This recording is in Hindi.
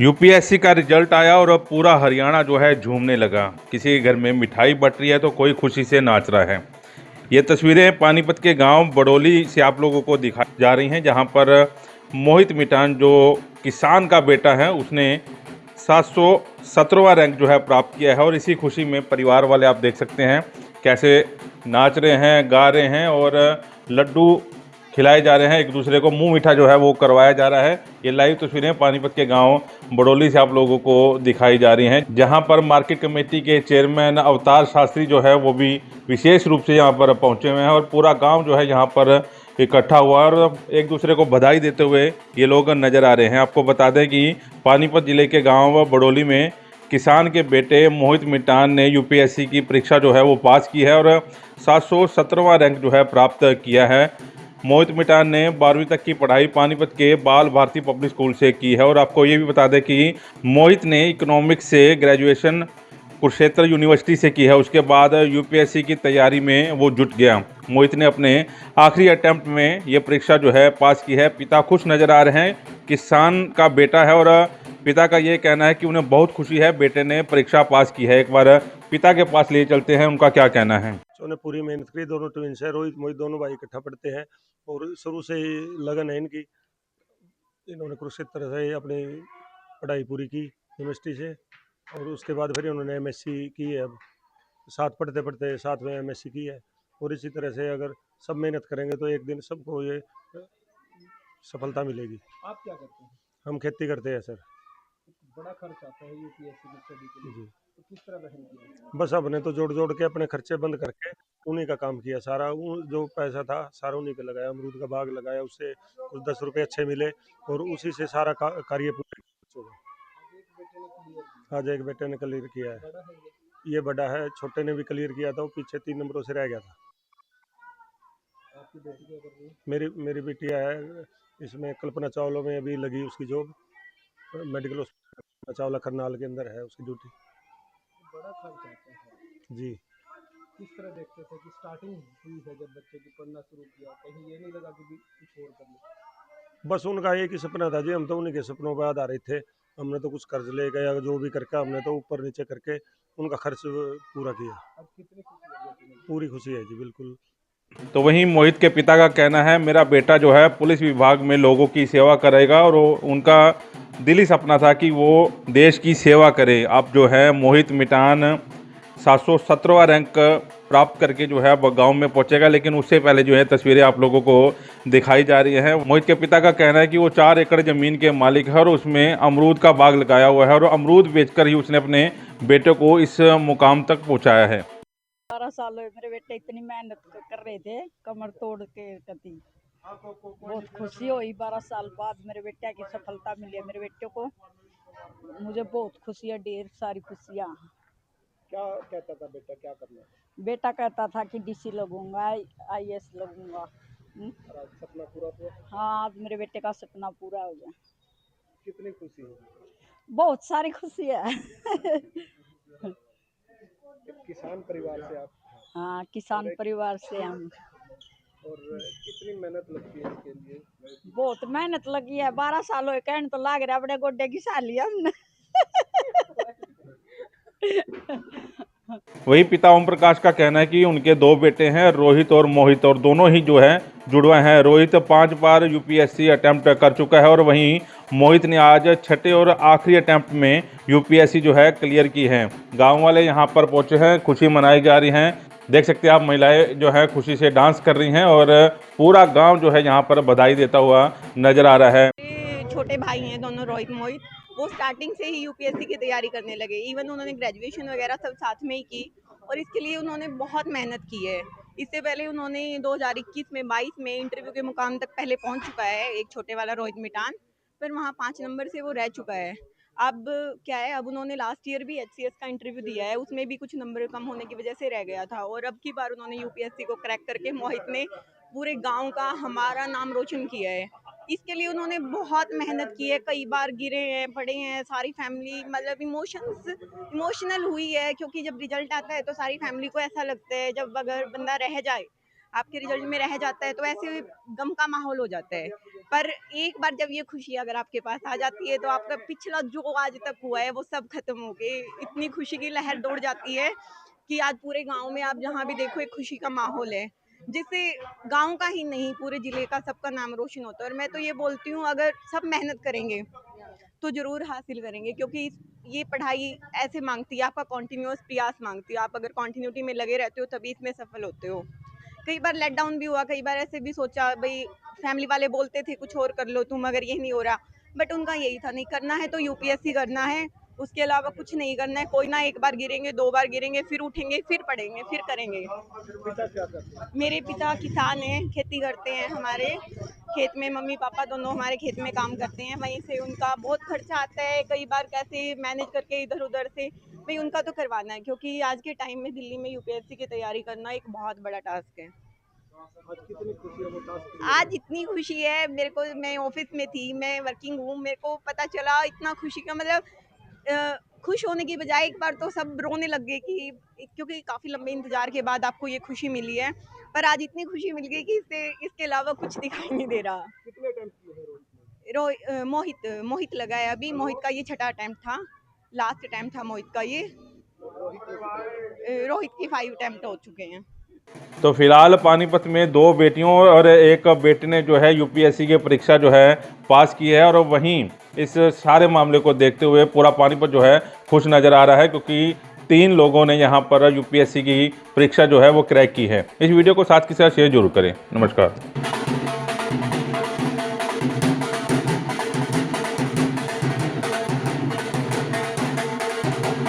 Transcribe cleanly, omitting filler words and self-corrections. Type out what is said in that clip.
यूपीएससी का रिजल्ट आया और अब पूरा हरियाणा जो है झूमने लगा। किसी के घर में मिठाई बट रही है तो कोई खुशी से नाच रहा है। ये तस्वीरें पानीपत के गांव बड़ोली से आप लोगों को दिखाई जा रही हैं, जहां पर मोहित मिटान जो किसान का बेटा है उसने 717वां रैंक जो है प्राप्त किया है। और इसी खुशी में परिवार वाले आप देख सकते हैं कैसे नाच रहे हैं, गा रहे हैं और लड्डू खिलाए जा रहे हैं। एक दूसरे को मुंह मीठा जो है वो करवाया जा रहा है। ये लाइव तस्वीरें पानीपत के गांव बड़ोली से आप लोगों को दिखाई जा रही हैं, जहां पर मार्केट कमेटी के चेयरमैन अवतार शास्त्री जो है वो भी विशेष रूप से यहां पर पहुंचे हुए हैं और पूरा गांव जो है यहाँ पर इकट्ठा हुआ और एक दूसरे को बधाई देते हुए ये लोग नजर आ रहे हैं। आपको बता दें कि पानीपत जिले के गाँव बड़ोली में किसान के बेटे मोहित मिटान ने यूपीएससी की परीक्षा जो है वो पास की है और 717वां रैंक जो है प्राप्त किया है। मोहित मिटान ने 12वीं तक की पढ़ाई पानीपत के बाल भारती पब्लिक स्कूल से की है। और आपको ये भी बता दें कि मोहित ने इकोनॉमिक्स से ग्रेजुएशन कुरुक्षेत्र यूनिवर्सिटी से की है। उसके बाद यूपीएससी की तैयारी में वो जुट गया। मोहित ने अपने आखिरी अटेम्प्ट में ये परीक्षा जो है पास की है। पिता खुश नज़र आ रहे हैं। किसान का बेटा है और पिता का ये कहना है कि उन्हें बहुत खुशी है बेटे ने परीक्षा पास की है। एक बार पिता के पास ले चलते हैं, उनका क्या कहना है। उन्होंने पूरी मेहनत करी। दोनों ट्विंस है, रोहित मोहित दोनों भाई इकट्ठा पढ़ते हैं और शुरू से ही लगन है इनकी। इन्होंने कुरुक्षेत्र से अपनी पढ़ाई पूरी की यूनिवर्सिटी से और उसके बाद फिर उन्होंने एमएससी की है। अब साथ पढ़ते पढ़ते साथ में एमएससी की है और इसी तरह से अगर सब मेहनत करेंगे तो एक दिन सबको ये सफलता मिलेगी। आप क्या करते हैं? हम खेती करते हैं सर। बड़ा खर्च आता है यूपीएससी की स्टडी के लिए, जी, तो किस तरह बहन किया? बस हमने तो जोड़ जोड़ के अपने खर्चे बंद करके उन्हीं का काम किया सारा। जो पैसा था सारा उन्हीं पे लगाया। अमरूद का बाग लगाया, उससे कुछ 10 रुपए अच्छे मिले और उसी से सारा कार्य पूरा किया। आज एक बेटे ने क्लियर किया, आज एक बेटे ने क्लियर किया है। बड़ा है ये बड़ा है, छोटे ने भी क्लियर किया था, वो पीछे 3 नंबरों से रह गया था। आपकी बेटी क्या कर रही है? मेरी मेरी बिटिया है, इसमें कल्पना चावला में अभी लगी उसकी job. Medical hospital Chawla Karnal के अंदर है उसकी ड्यूटी। बड़ा खर्च आता है। जी, किस तरह देखते थे कि स्टार्टिंग हुई है जब बच्चे की पढ़ना शुरू किया, कहीं ये नहीं लगा कि भी कुछ और कर ले? बस उनका एक ही सपना था जी। हम तो उन्हीं के सपनों पर आधारित थे। हमने तो कुछ कर्ज ले गया, जो भी करके हमने तो ऊपर नीचे करके उनका खर्च पूरा किया। अब कितनी खुशी है बेटी में? पूरी खुशी है जी, बिल्कुल। तो वहीं मोहित के पिता का कहना है, मेरा बेटा जो है पुलिस विभाग में लोगों की सेवा करेगा और उनका दिली सपना था कि वो देश की सेवा करे। अब जो है मोहित मिटान 717वां रैंक प्राप्त करके जो है अब गांव में पहुंचेगा, लेकिन उससे पहले जो है तस्वीरें आप लोगों को दिखाई जा रही हैं। मोहित के पिता का कहना है कि वो 4 एकड़ ज़मीन के मालिक है और उसमें अमरूद का बाग लगाया हुआ है और अमरूद बेचकर ही उसने अपने बेटे को इस मुकाम तक पहुँचाया है। 12 साल हुए मेरे बेटे इतनी मेहनत कर रहे थे, कमर तोड़ के कती। बहुत खुशी हुई 12 साल बाद मेरे बेटे की सफलता मिली है। मेरे बेटे को मुझे बहुत खुशी है, ढेर सारी खुशियाँ। क्या कहता था बेटा, क्या करना? बेटा कहता था कि डीसी लगूंगा, आईएएस लगूंगा। और आज सपना पूरा हुआ? हाँ, आज मेरे बेटे का सपना पूरा हो गया। कितनी खुशी है? बहुत सारी खुशी है। एक किसान परिवार से आप हैं, हाँ, किसान परिवार से हम। और कितनी मेहनत लगती है इसके लिए? बहुत मेहनत लगी है, 12 साल हो कहने तो लाग रहा अपने गोड्डे की साली हमने। वही पिता ओम प्रकाश का कहना है कि उनके 2 बेटे हैं, रोहित और मोहित, और दोनों ही जो है जुड़वा हैं। रोहित 5 बार यूपीएससी अटेम्प्ट कर चुका है और वहीं मोहित ने आज छठे और आखिरी अटेम्प्ट में यूपीएससी जो है क्लियर की है। गांव वाले यहां पर पहुंचे हैं, खुशी मनाई जा रही हैं। देख सकते हैं आप, महिलाएं जो है खुशी से डांस कर रही हैं और पूरा गाँव जो है यहाँ पर बधाई देता हुआ नजर आ रहा है। छोटे भाई हैं दोनों, रोहित मोहित। वो स्टार्टिंग से ही यूपीएससी की तैयारी करने लगे। इवन उन्होंने ग्रेजुएशन वगैरह सब साथ में ही की और इसके लिए उन्होंने बहुत मेहनत की है। इससे पहले उन्होंने 2021 में 22 में इंटरव्यू के मुकाम तक पहले पहुंच चुका है एक छोटे वाला रोहित मिटान, फिर वहाँ 5 नंबर से वो रह चुका है। अब क्या है, अब उन्होंने लास्ट ईयर भी एचसीएस का इंटरव्यू दिया है, उसमें भी कुछ नंबर कम होने की वजह से रह गया था और अब की बार उन्होंने यूपीएससी को क्रैक करके मोहित ने पूरे गांव का हमारा नाम रोशन किया है। इसके लिए उन्होंने बहुत मेहनत की है, कई बार गिरे हैं, पड़े हैं। सारी फैमिली मतलब इमोशनल हुई है, क्योंकि जब रिजल्ट आता है तो सारी फैमिली को ऐसा लगता है, जब अगर बंदा रह जाए आपके रिजल्ट में रह जाता है तो ऐसे गम का माहौल हो जाता है। पर एक बार जब ये खुशी अगर आपके पास आ जाती है तो आपका पिछला जो आज तक हुआ है वो सब खत्म हो के इतनी खुशी की लहर दौड़ जाती है कि आज पूरे गांव में आप जहां भी देखो एक खुशी का माहौल है, जिससे गांव का ही नहीं पूरे जिले का सबका नाम रोशन होता है। और मैं तो ये बोलती हूँ अगर सब मेहनत करेंगे तो ज़रूर हासिल करेंगे, क्योंकि ये पढ़ाई ऐसे मांगती है, आपका कॉन्टिन्यूअस प्रयास मांगती है। आप अगर कॉन्टिन्यूटी में लगे रहते हो तभी इसमें सफल होते हो। कई बार लेट डाउन भी हुआ, कई बार ऐसे भी सोचा भाई फैमिली वाले बोलते थे कुछ और कर लो तुम, अगर ये नहीं हो रहा, बट उनका यही था नहीं करना है तो यूपीएससी करना है, उसके अलावा कुछ नहीं करना है। कोई ना एक बार गिरेंगे, 2 बार गिरेंगे, फिर उठेंगे, फिर पढ़ेंगे, फिर करेंगे। पिता क्या करते हैं? मेरे पिता किसान हैं, खेती करते हैं, हमारे खेत में मम्मी पापा दोनों हमारे खेत में काम करते हैं। वहीं से उनका बहुत खर्चा आता है, कई बार कैसे मैनेज करके इधर उधर से भाई उनका तो करवाना है, क्योंकि आज के टाइम में दिल्ली में यूपीएससी की तैयारी करना एक बहुत बड़ा टास्क है। आज कितनी खुशी है वो टास्क? आज इतनी खुशी है मेरे को, मैं ऑफिस में थी, मैं वर्किंग हूँ, मेरे को पता चला इतना खुशी का मतलब खुश होने की बजाय एक बार तो सब रोने लग गए कि क्योंकि काफ़ी लंबे इंतजार के बाद आपको ये खुशी मिली है, पर आज इतनी खुशी मिल गई कि इसके अलावा कुछ दिखाई नहीं दे रहा। कितने अटेम्प्ट किए हैं रोहित ने? मोहित लगा है अभी, मोहित का ये 6ठा अटैम्प्ट था, लास्ट अटैम्प्ट था मोहित का ये। रोहित के 5 अटैम्प्ट हो चुके हैं। तो फिलहाल पानीपत में 2 बेटियों और एक बेटे ने जो है यूपीएससी की परीक्षा जो है पास की है, और वहीं इस सारे मामले को देखते हुए पूरा पानीपत जो है खुश नज़र आ रहा है, क्योंकि 3 लोगों ने यहां पर यूपीएससी की परीक्षा जो है वो क्रैक की है। इस वीडियो को साथ के साथ शेयर जरूर करें। नमस्कार।